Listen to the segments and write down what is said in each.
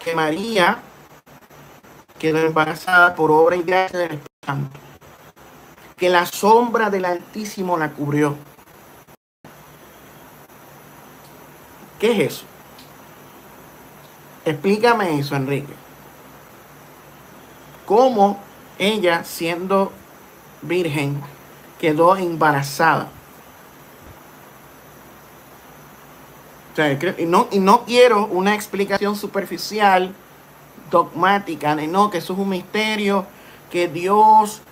que María quedó embarazada por obra y gracia del Espíritu Santo, que la sombra del Altísimo la cubrió. ¿Qué es eso? Explícame eso, Enrique. ¿Cómo ella, siendo virgen, quedó embarazada? O sea, y no quiero una explicación superficial, dogmática, no, que eso es un misterio, que Dios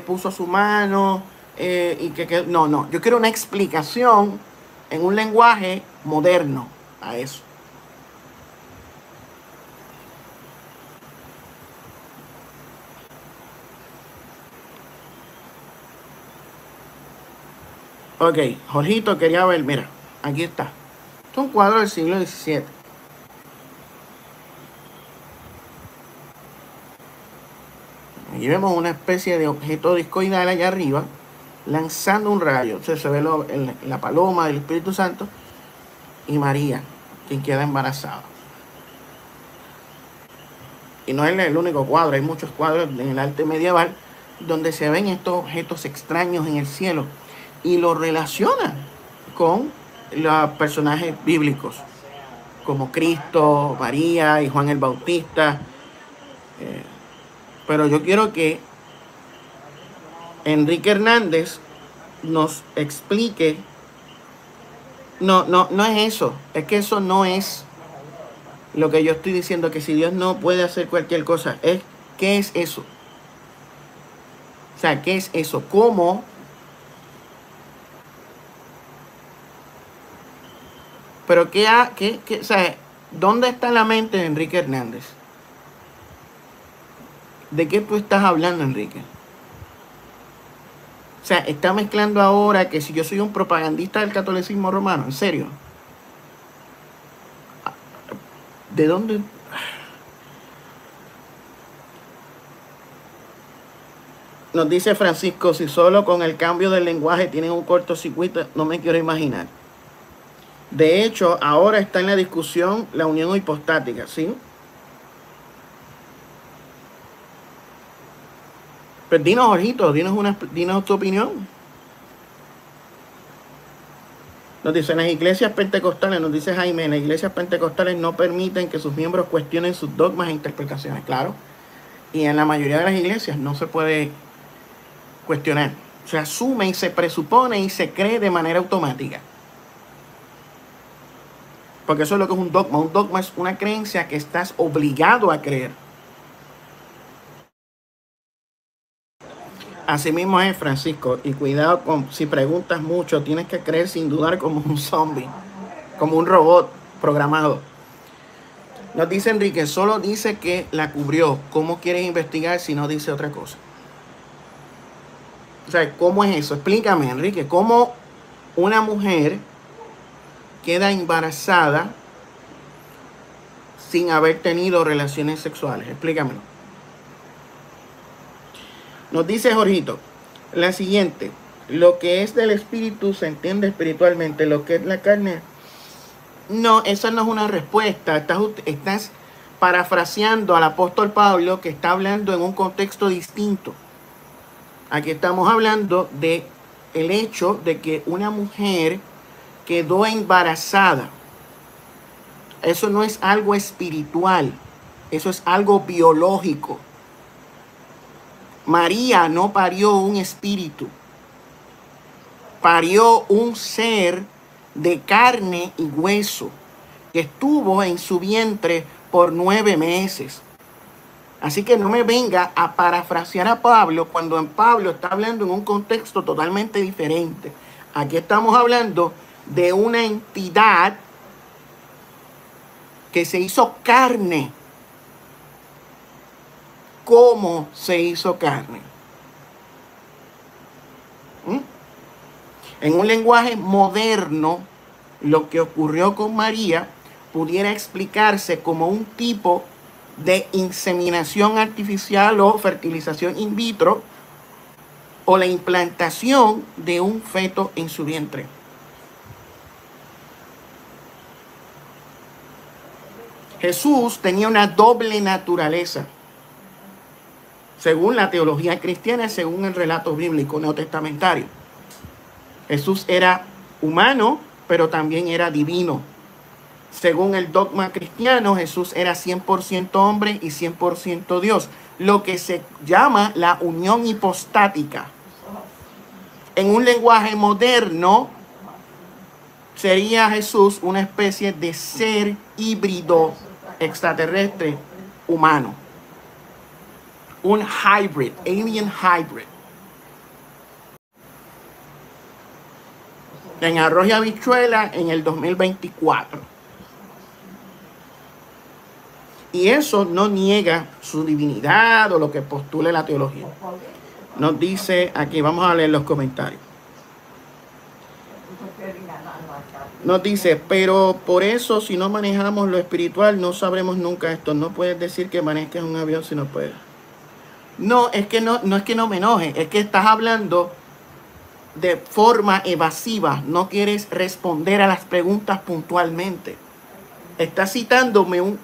puso su mano y no, yo quiero una explicación en un lenguaje moderno a eso. Ok, Jorgito quería ver, mira, aquí está. Esto es un cuadro del siglo XVII. Aquí vemos una especie de objeto discoidal allá arriba, lanzando un rayo. Entonces se ve la paloma del Espíritu Santo y María, quien queda embarazada. Y no es el único cuadro, hay muchos cuadros en el arte medieval donde se ven estos objetos extraños en el cielo y lo relacionan con los personajes bíblicos, como Cristo, María y Juan el Bautista. Pero yo quiero que Enrique Hernández nos explique. No es eso. Es que eso no es lo que yo estoy diciendo, que si Dios no puede hacer cualquier cosa. ¿Qué es eso? O sea, ¿qué es eso? ¿Cómo? Pero o sea, ¿dónde está la mente de Enrique Hernández? ¿De qué tú estás hablando, Enrique? O sea, está mezclando ahora que si yo soy un propagandista del catolicismo romano, ¿en serio? ¿De dónde? Nos dice Francisco, si solo con el cambio del lenguaje tienen un cortocircuito, no me quiero imaginar. De hecho, ahora está en la discusión la unión hipostática, ¿sí? Pues dinos, Jorgito, dinos tu opinión. Nos dice, en las iglesias pentecostales, nos dice Jaime, en las iglesias pentecostales no permiten que sus miembros cuestionen sus dogmas e interpretaciones, claro. Y en la mayoría de las iglesias no se puede cuestionar. Se asume y se presupone y se cree de manera automática. Porque eso es lo que es un dogma. Un dogma es una creencia que estás obligado a creer. Así mismo es, Francisco. Y cuidado con si preguntas mucho, tienes que creer sin dudar como un zombie, como un robot programado. Nos dice Enrique, solo dice que la cubrió. ¿Cómo quieres investigar si no dice otra cosa? O sea, ¿cómo es eso? Explícame, Enrique, ¿cómo una mujer queda embarazada sin haber tenido relaciones sexuales? Explícamelo. Nos dice Jorgito, la siguiente, lo que es del espíritu se entiende espiritualmente, lo que es la carne. No, esa no es una respuesta. Estás parafraseando al apóstol Pablo, que está hablando en un contexto distinto. Aquí estamos hablando de el hecho de que una mujer quedó embarazada. Eso no es algo espiritual, eso es algo biológico. María no parió un espíritu, parió un ser de carne y hueso que estuvo en su vientre por 9 meses. Así que no me venga a parafrasear a Pablo cuando en Pablo está hablando en un contexto totalmente diferente. Aquí estamos hablando de una entidad que se hizo carne. ¿Cómo se hizo carne? En un lenguaje moderno, lo que ocurrió con María pudiera explicarse como un tipo de inseminación artificial o fertilización in vitro, o la implantación de un feto en su vientre. Jesús tenía una doble naturaleza, según la teología cristiana, según el relato bíblico neotestamentario. Jesús era humano, pero también era divino. Según el dogma cristiano, Jesús era 100% hombre y 100% Dios, lo que se llama la unión hipostática. En un lenguaje moderno, sería Jesús una especie de ser híbrido extraterrestre humano. Un hybrid, alien hybrid. En Arroz y Habichuela en el 2024. Y eso no niega su divinidad o lo que postule la teología. Nos dice, aquí vamos a leer los comentarios. Nos dice, pero por eso si no manejamos lo espiritual no sabremos nunca esto. No puedes decir que manejes un avión si no puedes. No, es que no es que no me enoje, es que estás hablando de forma evasiva. No quieres responder a las preguntas puntualmente. Estás citándome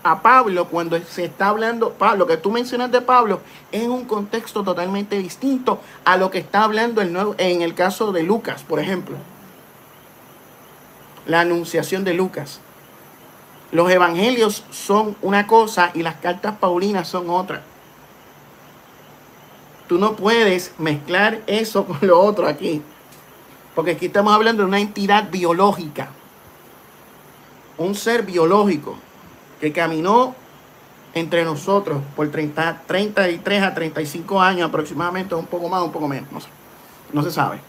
a Pablo cuando se está hablando, Pablo, que tú mencionas de Pablo, es un contexto totalmente distinto a lo que está hablando en el caso de Lucas, por ejemplo. La anunciación de Lucas. Los evangelios son una cosa y las cartas paulinas son otra. Tú no puedes mezclar eso con lo otro aquí. Porque aquí estamos hablando de una entidad biológica. Un ser biológico que caminó entre nosotros por 33 a 35 años aproximadamente, un poco más, un poco menos. No se sabe.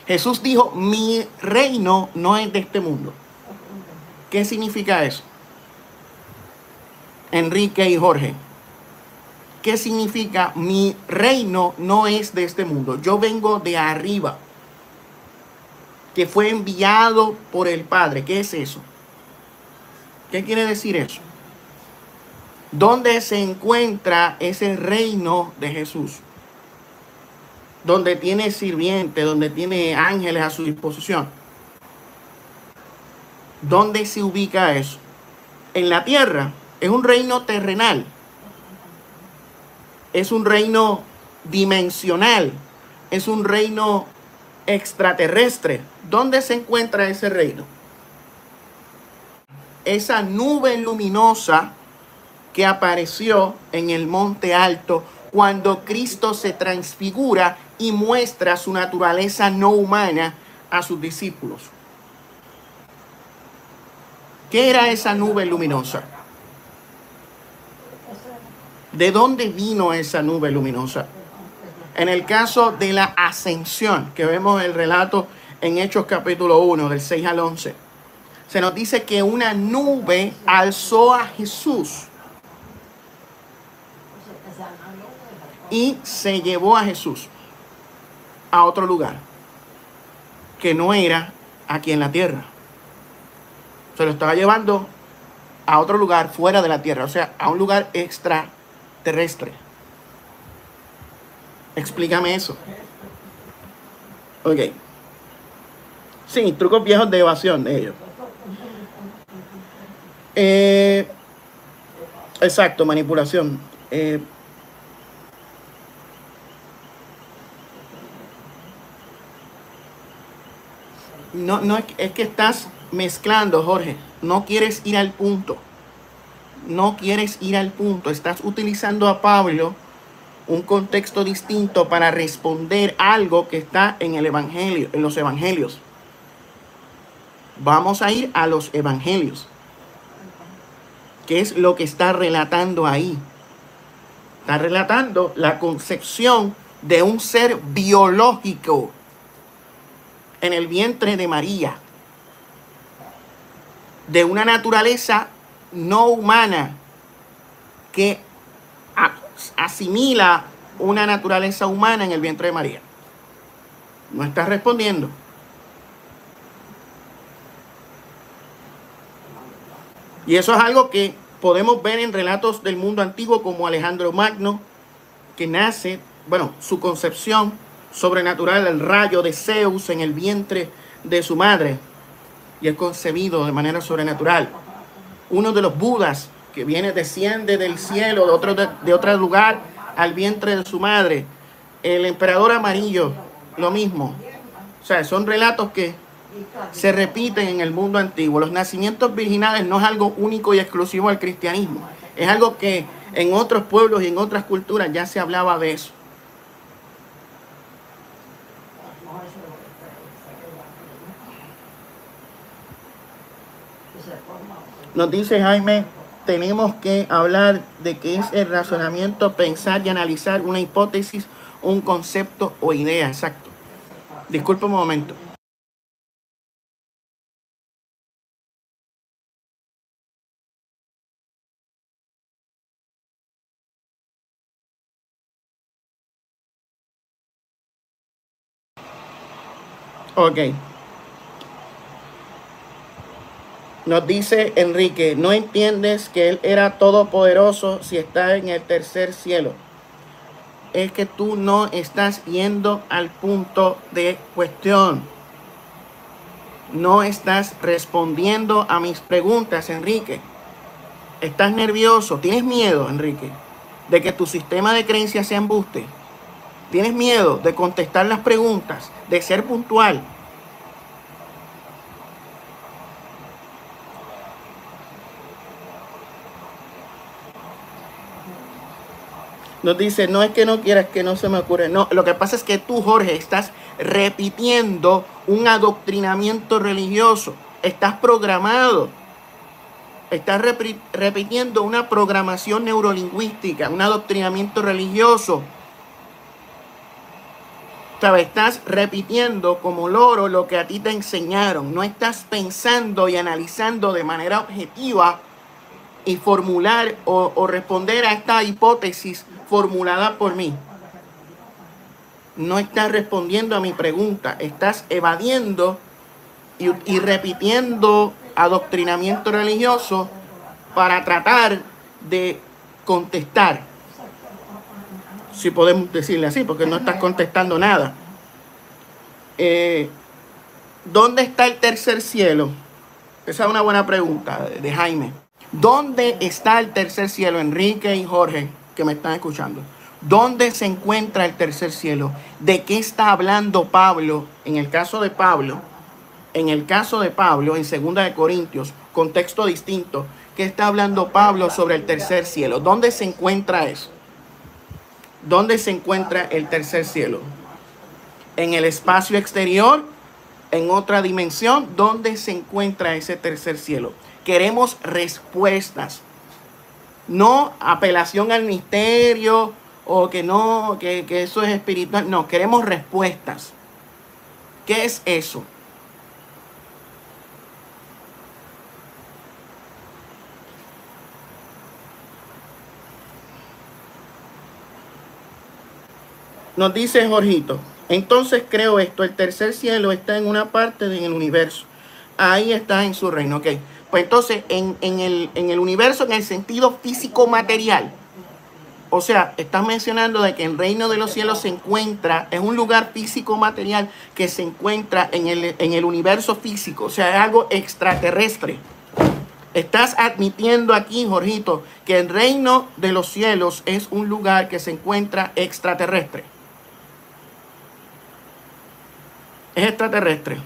Jesús dijo, mi reino no es de este mundo. ¿Qué significa eso? Enrique y Jorge. ¿Qué significa mi reino no es de este mundo? Yo vengo de arriba, que fue enviado por el Padre. ¿Qué es eso? ¿Qué quiere decir eso? ¿Dónde se encuentra ese reino de Jesús? Donde tiene sirvientes, donde tiene ángeles a su disposición. ¿Dónde se ubica eso? En la tierra. Es un reino terrenal. Es un reino dimensional. Es un reino extraterrestre. ¿Dónde se encuentra ese reino? Esa nube luminosa que apareció en el monte alto cuando Cristo se transfigura y muestra su naturaleza no humana a sus discípulos. ¿Qué era esa nube luminosa? ¿De dónde vino esa nube luminosa? En el caso de la ascensión, que vemos el relato en Hechos capítulo 1, del 6 al 11, se nos dice que una nube alzó a Jesús y se llevó a Jesús a otro lugar que no era aquí en la tierra. Se lo estaba llevando a otro lugar fuera de la tierra, o sea, a un lugar extraterrestre. Explícame eso. Ok. Sí, trucos viejos de evasión de ellos. Exacto, manipulación. No es que estás mezclando, Jorge. No quieres ir al punto. No quieres ir al punto. Estás utilizando a Pablo un contexto distinto para responder algo que está en el evangelio, en los evangelios. Vamos a ir a los evangelios. ¿Qué es lo que está relatando ahí? Está relatando la concepción de un ser biológico en el vientre de María, de una naturaleza no humana que asimila una naturaleza humana en el vientre de María. No está respondiendo. Y eso es algo que podemos ver en relatos del mundo antiguo como Alejandro Magno, que nace, su concepción sobrenatural, el rayo de Zeus en el vientre de su madre. y es concebido de manera sobrenatural. Uno de los Budas que desciende del cielo, de otro lugar, al vientre de su madre. El emperador amarillo, lo mismo. O sea, son relatos que se repiten en el mundo antiguo. Los nacimientos virginales no es algo único y exclusivo al cristianismo. Es algo que en otros pueblos y en otras culturas ya se hablaba de eso. Nos dice Jaime, tenemos que hablar de qué es el razonamiento, pensar y analizar una hipótesis, un concepto o idea. Exacto. Disculpe un momento. Ok. Nos dice Enrique, no entiendes que Él era todopoderoso si está en el tercer cielo. Es que tú no estás yendo al punto de cuestión. No estás respondiendo a mis preguntas, Enrique. Estás nervioso. ¿Tienes miedo, Enrique, de que tu sistema de creencias sea embuste? ¿Tienes miedo de contestar las preguntas, de ser puntual? Nos dice, no es que no quieras, que no se me ocurre. No, lo que pasa es que tú, Jorge, estás repitiendo un adoctrinamiento religioso. Estás programado. Estás repitiendo una programación neurolingüística, un adoctrinamiento religioso. ¿Sabes? Estás repitiendo como loro lo que a ti te enseñaron. No estás pensando y analizando de manera objetiva y formular o responder a esta hipótesis formulada por mí. No estás respondiendo a mi pregunta. Estás evadiendo y repitiendo adoctrinamiento religioso para tratar de contestar, si podemos decirle así, porque no estás contestando nada. ¿Dónde está el tercer cielo? Esa es una buena pregunta de Jaime. ¿Dónde está el tercer cielo, Enrique y Jorge, que me están escuchando? ¿Dónde se encuentra el tercer cielo? ¿De qué está hablando Pablo? En el caso de Pablo, en 2 de Corintios, contexto distinto, ¿qué está hablando Pablo sobre el tercer cielo? ¿Dónde se encuentra eso? ¿Dónde se encuentra el tercer cielo? ¿En el espacio exterior? ¿En otra dimensión? ¿Dónde se encuentra ese tercer cielo? Queremos respuestas, no apelación al misterio o que no, que eso es espiritual. No, queremos respuestas. ¿Qué es eso? Nos dice Jorgito, entonces creo esto, el tercer cielo está en una parte del universo. Ahí está en su reino, ok. Pues entonces, en el universo, en el sentido físico material, o sea, estás mencionando de que el reino de los cielos se encuentra, es un lugar físico material que se encuentra en el universo físico, o sea, es algo extraterrestre. Estás admitiendo aquí, Jorgito, que el reino de los cielos es un lugar que se encuentra extraterrestre. Es extraterrestre.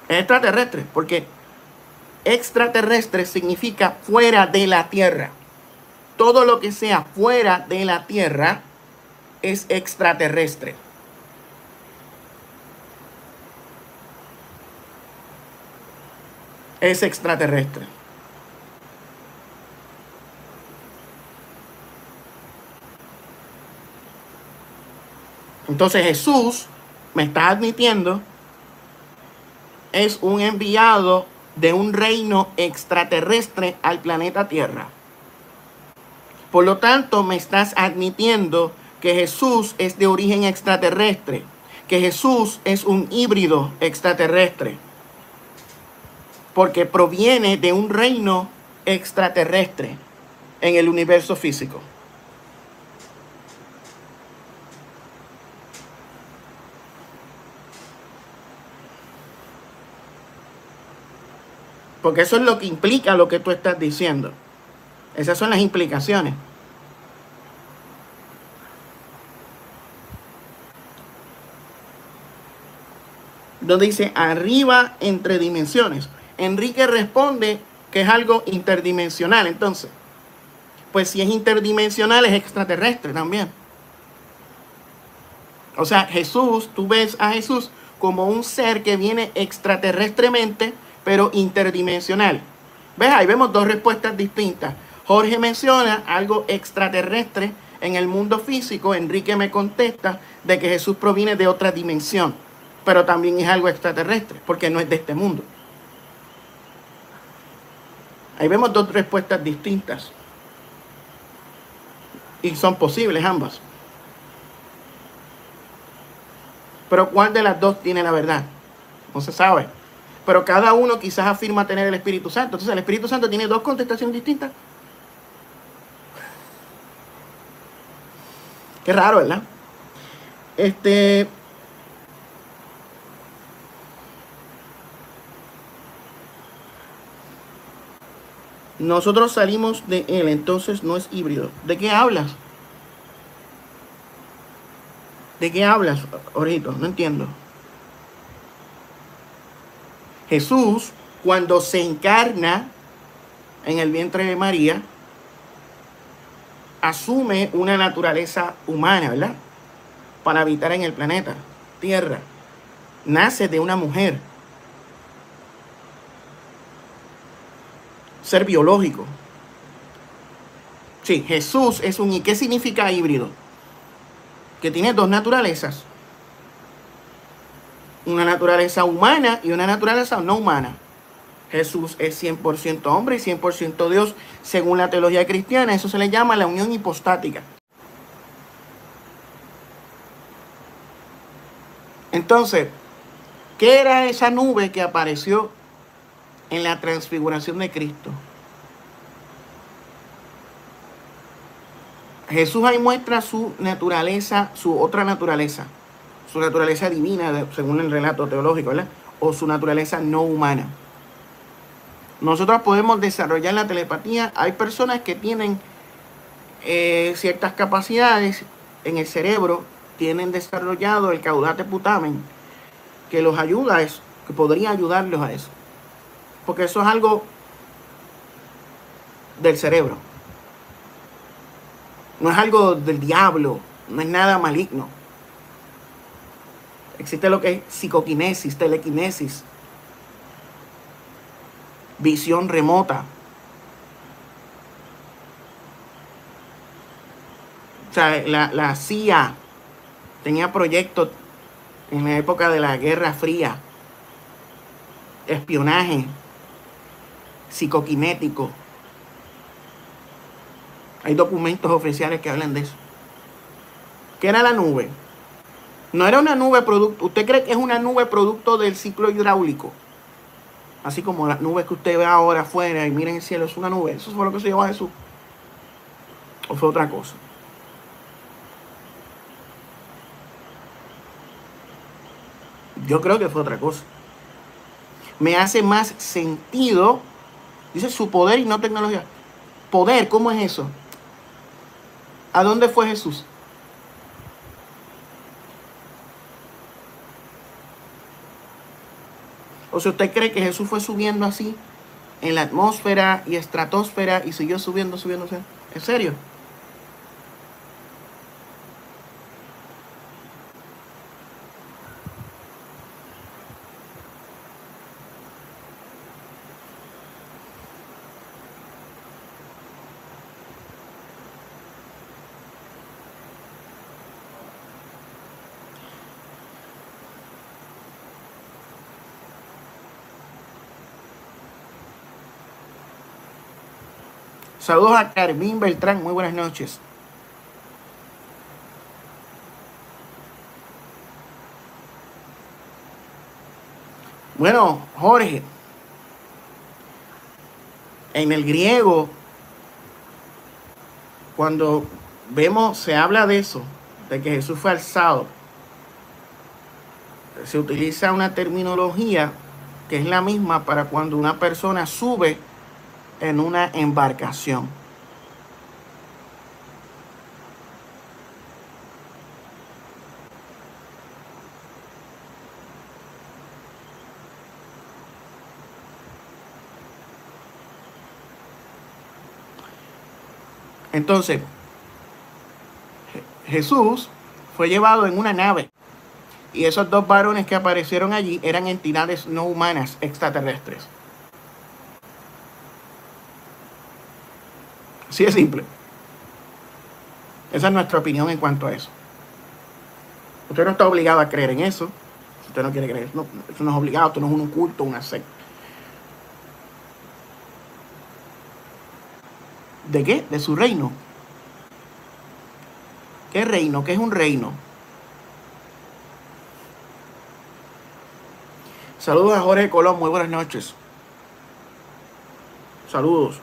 Es extraterrestre, porque extraterrestre significa fuera de la Tierra. Todo lo que sea fuera de la Tierra es extraterrestre. Es extraterrestre. Entonces Jesús, me está admitiendo, es un enviado de un reino extraterrestre al planeta Tierra. Por lo tanto, me estás admitiendo que Jesús es de origen extraterrestre, que Jesús es un híbrido extraterrestre, porque proviene de un reino extraterrestre en el universo físico. Porque eso es lo que implica lo que tú estás diciendo. Esas son las implicaciones. Donde dice arriba entre dimensiones. Enrique responde que es algo interdimensional. Entonces, pues si es interdimensional, es extraterrestre también. O sea, Jesús, tú ves a Jesús como un ser que viene extraterrestremente, pero interdimensional. ¿Ves? Ahí vemos dos respuestas distintas. Jorge menciona algo extraterrestre en el mundo físico. Enrique me contesta de que Jesús proviene de otra dimensión, pero también es algo extraterrestre, porque no es de este mundo. Ahí vemos dos respuestas distintas. Y son posibles ambas. Pero ¿cuál de las dos tiene la verdad? No se sabe. Pero cada uno quizás afirma tener el Espíritu Santo. Entonces el Espíritu Santo tiene dos contestaciones distintas. Qué raro, ¿verdad? Nosotros salimos de él, entonces no es híbrido. ¿De qué hablas? ¿De qué hablas, Orito? No entiendo. Jesús, cuando se encarna en el vientre de María, asume una naturaleza humana, ¿verdad? Para habitar en el planeta Tierra. Nace de una mujer. Ser biológico. Sí, Jesús es un... ¿Y qué significa híbrido? Que tiene dos naturalezas. Una naturaleza humana y una naturaleza no humana. Jesús es 100% hombre y 100% Dios. Según la teología cristiana, eso se le llama la unión hipostática. Entonces, ¿qué era esa nube que apareció en la transfiguración de Cristo? Jesús ahí muestra su naturaleza, su otra naturaleza, su naturaleza divina, según el relato teológico, ¿verdad? O su naturaleza no humana. Nosotros podemos desarrollar la telepatía. Hay personas que tienen ciertas capacidades en el cerebro, tienen desarrollado el caudate putamen, que los ayuda a eso, que podría ayudarlos a eso. Porque eso es algo del cerebro. No es algo del diablo, no es nada maligno. Existe lo que es psicoquinesis, telequinesis, visión remota. O sea, la CIA tenía proyectos en la época de la Guerra Fría. Espionaje psicoquinético. Hay documentos oficiales que hablan de eso. ¿Qué era la nube? No era una nube producto. ¿Usted cree que es una nube producto del ciclo hidráulico? Así como las nubes que usted ve ahora afuera y miren el cielo, es una nube. ¿Eso fue lo que se llevó a Jesús? ¿O fue otra cosa? Yo creo que fue otra cosa. Me hace más sentido. Dice su poder y no tecnología. Poder, ¿cómo es eso? ¿A dónde fue Jesús? O sea, ¿usted cree que Jesús fue subiendo así en la atmósfera y estratosfera y siguió subiendo, subiendo, subiendo? ¿En serio? Saludos a Carmín Beltrán, muy buenas noches. Bueno, Jorge, en el griego, cuando vemos, se habla de eso, de que Jesús fue alzado, se utiliza una terminología que es la misma para cuando una persona sube en una embarcación. Entonces, Jesús fue llevado en una nave y esos dos varones que aparecieron allí eran entidades no humanas extraterrestres. Así de simple. Esa es nuestra opinión en cuanto a eso. Usted no está obligado a creer en eso. Si usted no quiere creer, no, eso no es obligado, esto no es un culto, una secta. ¿De qué? De su reino. ¿Qué reino? ¿Qué es un reino? Saludos a Jorge Colón, muy buenas noches. Saludos.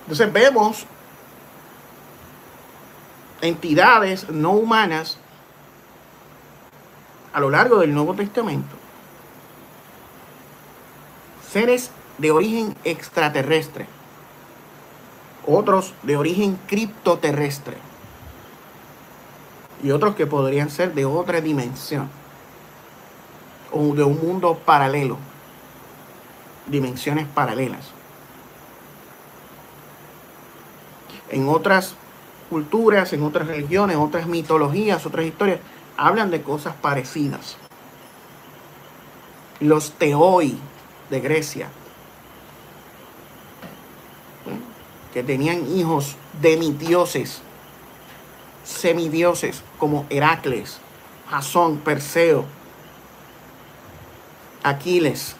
Entonces vemos entidades no humanas a lo largo del Nuevo Testamento. Seres de origen extraterrestre. Otros de origen criptoterrestre. Y otros que podrían ser de otra dimensión. O de un mundo paralelo. Dimensiones paralelas. En otras culturas, en otras religiones, otras mitologías, otras historias, hablan de cosas parecidas. Los teoi de Grecia, que tenían hijos demidioses, semidioses, como Heracles, Jasón, Perseo, Aquiles.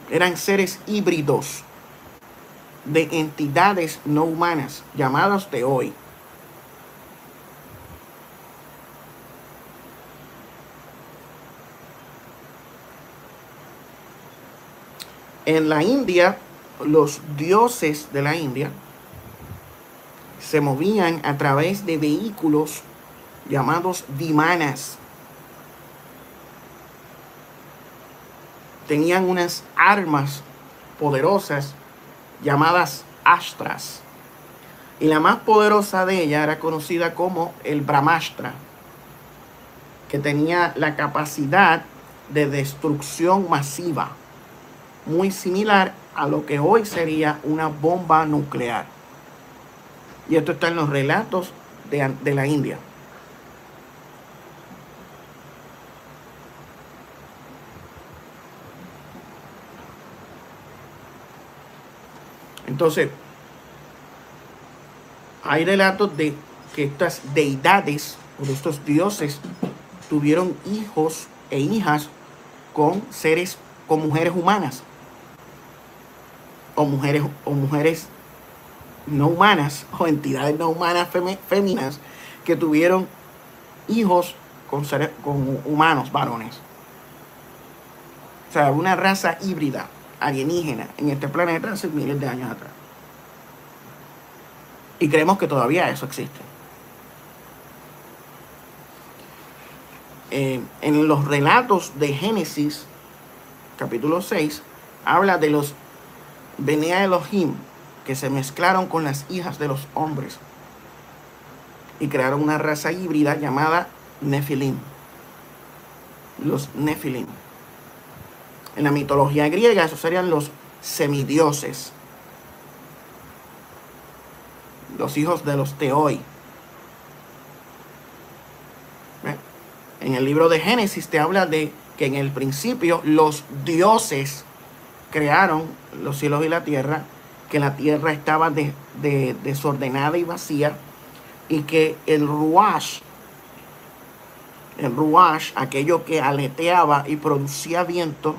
Eran seres híbridos de entidades no humanas llamadas teoi. En la India, los dioses de la India se movían a través de vehículos llamados vimanas. Tenían unas armas poderosas llamadas astras. Y la más poderosa de ellas era conocida como el Brahmastra, que tenía la capacidad de destrucción masiva, muy similar a lo que hoy sería una bomba nuclear. Y esto está en los relatos de la India. Entonces, hay relatos de que estas deidades o de estos dioses tuvieron hijos e hijas con seres, con mujeres humanas o mujeres no humanas o entidades no humanas féminas que tuvieron hijos con humanos varones. O sea, una raza híbrida alienígena en este planeta hace miles de años atrás. Y creemos que todavía eso existe. En los relatos de Génesis, capítulo 6, habla de los Bnei Elohim, que se mezclaron con las hijas de los hombres y crearon una raza híbrida llamada Nefilim. Los Nefilim. En la mitología griega, esos serían los semidioses, los hijos de los teoi. En el libro de Génesis te habla de que en el principio los dioses crearon los cielos y la tierra, que la tierra estaba desordenada y vacía, y que el ruach, aquello que aleteaba y producía viento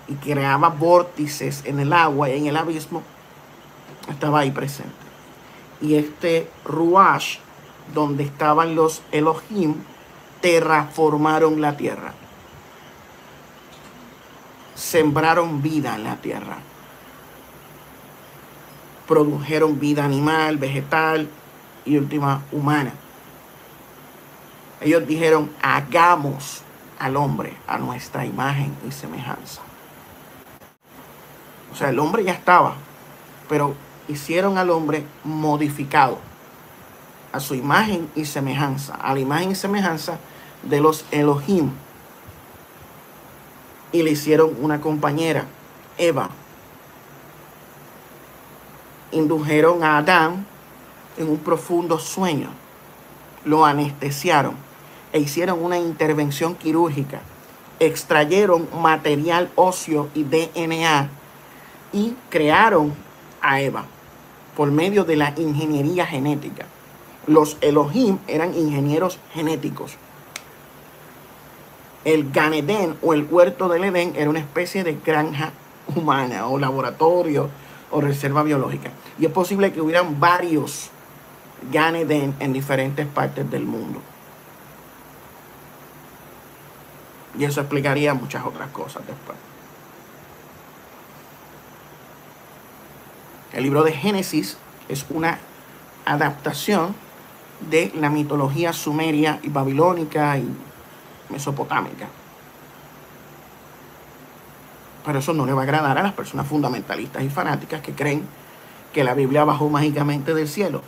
y creaba vórtices en el agua y en el abismo, estaba ahí presente. Y este ruach, donde estaban los Elohim, terraformaron la tierra. Sembraron vida en la tierra. produjeron vida animal, vegetal y última humana. Ellos dijeron, hagamos al hombre a nuestra imagen y semejanza. O sea, el hombre ya estaba, pero hicieron al hombre modificado a su imagen y semejanza, a la imagen y semejanza de los Elohim. Y le hicieron una compañera, Eva. Indujeron a Adán en un profundo sueño. Lo anestesiaron e hicieron una intervención quirúrgica. Extrayeron material óseo y DNA y crearon a Eva por medio de la ingeniería genética. Los Elohim eran ingenieros genéticos. El Gan Edén o el huerto del Edén era una especie de granja humana o laboratorio o reserva biológica. Y es posible que hubieran varios Gan Edén en diferentes partes del mundo. Y eso explicaría muchas otras cosas después. El libro de Génesis es una adaptación de la mitología sumeria y babilónica y mesopotámica. Pero eso no le va a agradar a las personas fundamentalistas y fanáticas que creen que la Biblia bajó mágicamente del cielo.